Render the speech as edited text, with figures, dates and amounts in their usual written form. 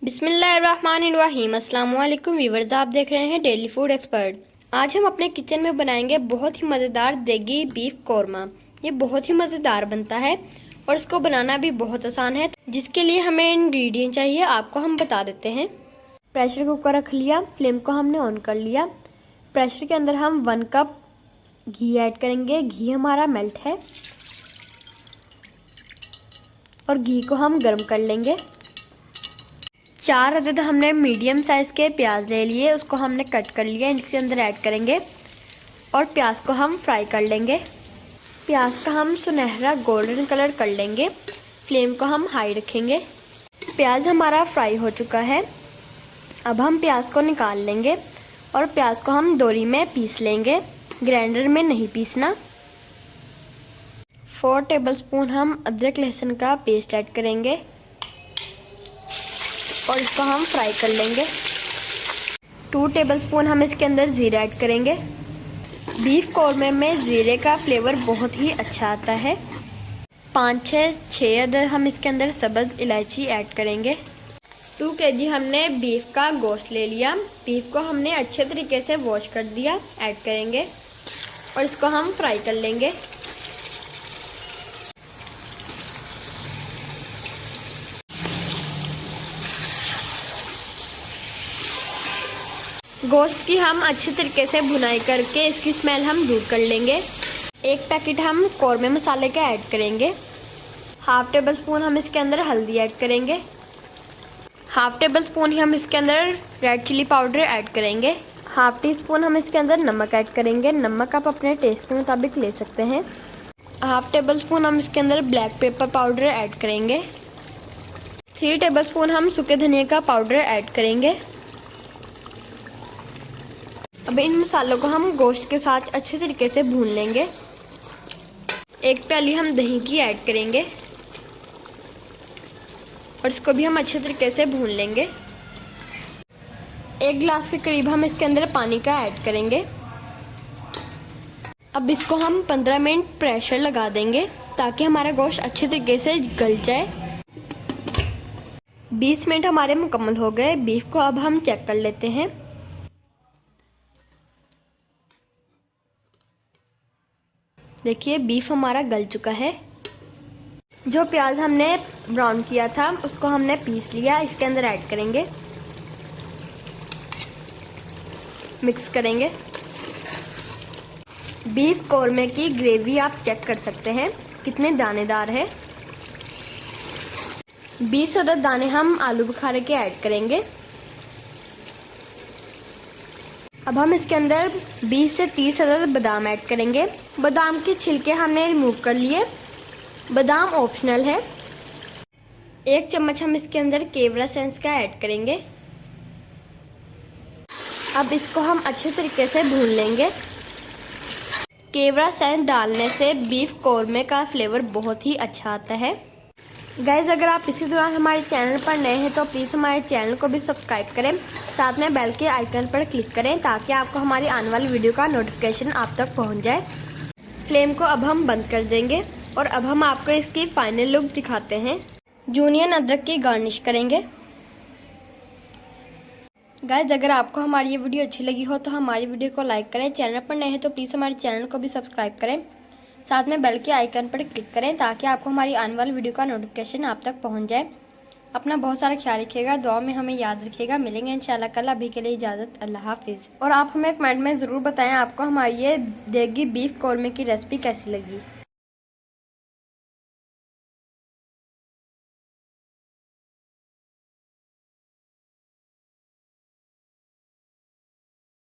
बिस्मिल्लाहिर्रहमानिर्रहीम। अस्सलाम वालेकुम व्यूअर्स, आप देख रहे हैं डेली फूड एक्सपर्ट। आज हम अपने किचन में बनाएंगे बहुत ही मज़ेदार देगी बीफ कौरमा। ये बहुत ही मज़ेदार बनता है और इसको बनाना भी बहुत आसान है। जिसके लिए हमें इंग्रेडिएंट चाहिए आपको हम बता देते हैं। प्रेशर कुकर रख लिया, फ्लेम को हमने ऑन कर लिया। प्रेशर के अंदर हम 1 कप घी ऐड करेंगे। घी हमारा मेल्ट है और घी को हम गर्म कर लेंगे। 4 अदद हमने मीडियम साइज़ के प्याज ले लिए, उसको हमने कट कर लिया। इसके अंदर ऐड करेंगे और प्याज को हम फ्राई कर लेंगे। प्याज का हम सुनहरा गोल्डन कलर कर लेंगे। फ्लेम को हम हाई रखेंगे। प्याज हमारा फ्राई हो चुका है। अब हम प्याज को निकाल लेंगे और प्याज को हम दोरी में पीस लेंगे, ग्राइंडर में नहीं पीसना। 4 टेबलस्पून हम अदरक लहसुन का पेस्ट ऐड करेंगे और इसको हम फ्राई कर लेंगे। 2 टेबलस्पून हम इसके अंदर ज़ीरा ऐड करेंगे। बीफ कौरमे में ज़ीरे का फ्लेवर बहुत ही अच्छा आता है। 5-6 अदर हम इसके अंदर सब्ज़ इलायची ऐड करेंगे। 2 kg हमने बीफ का गोश्त ले लिया। बीफ को हमने अच्छे तरीके से वॉश कर दिया, ऐड करेंगे और इसको हम फ्राई कर लेंगे। गोश्त की हम अच्छे तरीके से भुनाई करके इसकी स्मेल हम दूर कर लेंगे। 1 पैकेट हम कौरमे मसाले का ऐड करेंगे। 1/2 टेबलस्पून हम इसके अंदर हल्दी ऐड करेंगे। 1/2 टेबलस्पून ही हम इसके अंदर रेड चिली पाउडर ऐड करेंगे। 1/2 टीस्पून हम इसके अंदर नमक ऐड करेंगे। नमक आप अपने टेस्ट के मुताबिक ले सकते हैं। 1/2 टेबलस्पून हम इसके अंदर ब्लैक पेपर पाउडर ऐड करेंगे। 3 टेबलस्पून हम सूखे धनिया का पाउडर ऐड करेंगे। अब इन मसालों को हम गोश्त के साथ अच्छे तरीके से भून लेंगे। 1 प्याली हम दही की ऐड करेंगे और इसको भी हम अच्छे तरीके से भून लेंगे। 1 गिलास के करीब हम इसके अंदर पानी का ऐड करेंगे। अब इसको हम 15 मिनट प्रेशर लगा देंगे ताकि हमारा गोश्त अच्छे तरीके से गल जाए। 20 मिनट हमारे मुकम्मल हो गए। बीफ को अब हम चेक कर लेते हैं। देखिए बीफ हमारा गल चुका है। जो प्याज हमने ब्राउन किया था उसको हमने पीस लिया, इसके अंदर ऐड करेंगे, मिक्स करेंगे। बीफ कौरमे की ग्रेवी आप चेक कर सकते हैं कितने दानेदार है। 20 अदद दाने हम आलू बुखारे के ऐड करेंगे। अब हम इसके अंदर 20 से 30 अदद बादाम ऐड करेंगे। बादाम के छिलके हमने रिमूव कर लिए। बादाम ऑप्शनल है। 1 चम्मच हम इसके अंदर केवड़ा सेंस का ऐड करेंगे। अब इसको हम अच्छे तरीके से भून लेंगे। केवड़ा सेंस डालने से बीफ कौरमे का फ्लेवर बहुत ही अच्छा आता है। गाइज, अगर आप इसी दौरान हमारे चैनल पर नए हैं तो प्लीज़ हमारे चैनल को भी सब्सक्राइब करें, साथ में बेल के आइकन पर क्लिक करें ताकि आपको हमारी आने वाली वीडियो का नोटिफिकेशन आप तक पहुंच जाए। फ्लेम को अब हम बंद कर देंगे और अब हम आपको इसकी फाइनल लुक दिखाते हैं। जूनियन अदरक की गार्निश करेंगे। गाइज, अगर आपको हमारी ये वीडियो अच्छी लगी हो तो हमारी वीडियो को लाइक करें। चैनल पर नए हैं तो प्लीज़ हमारे चैनल को भी सब्सक्राइब करें, साथ में बेल के आइकन पर क्लिक करें ताकि आपको हमारी आने वाली वीडियो का नोटिफिकेशन आप तक पहुंच जाए। अपना बहुत सारा ख्याल रखिएगा, दुआ में हमें याद रखिएगा। मिलेंगे इंशाल्लाह कल। अभी के लिए इजाज़त, अल्लाह हाफिज़। और आप हमें कमेंट में ज़रूर बताएं आपको हमारी ये देगी बीफ कौरमे की रेसिपी कैसी लगी।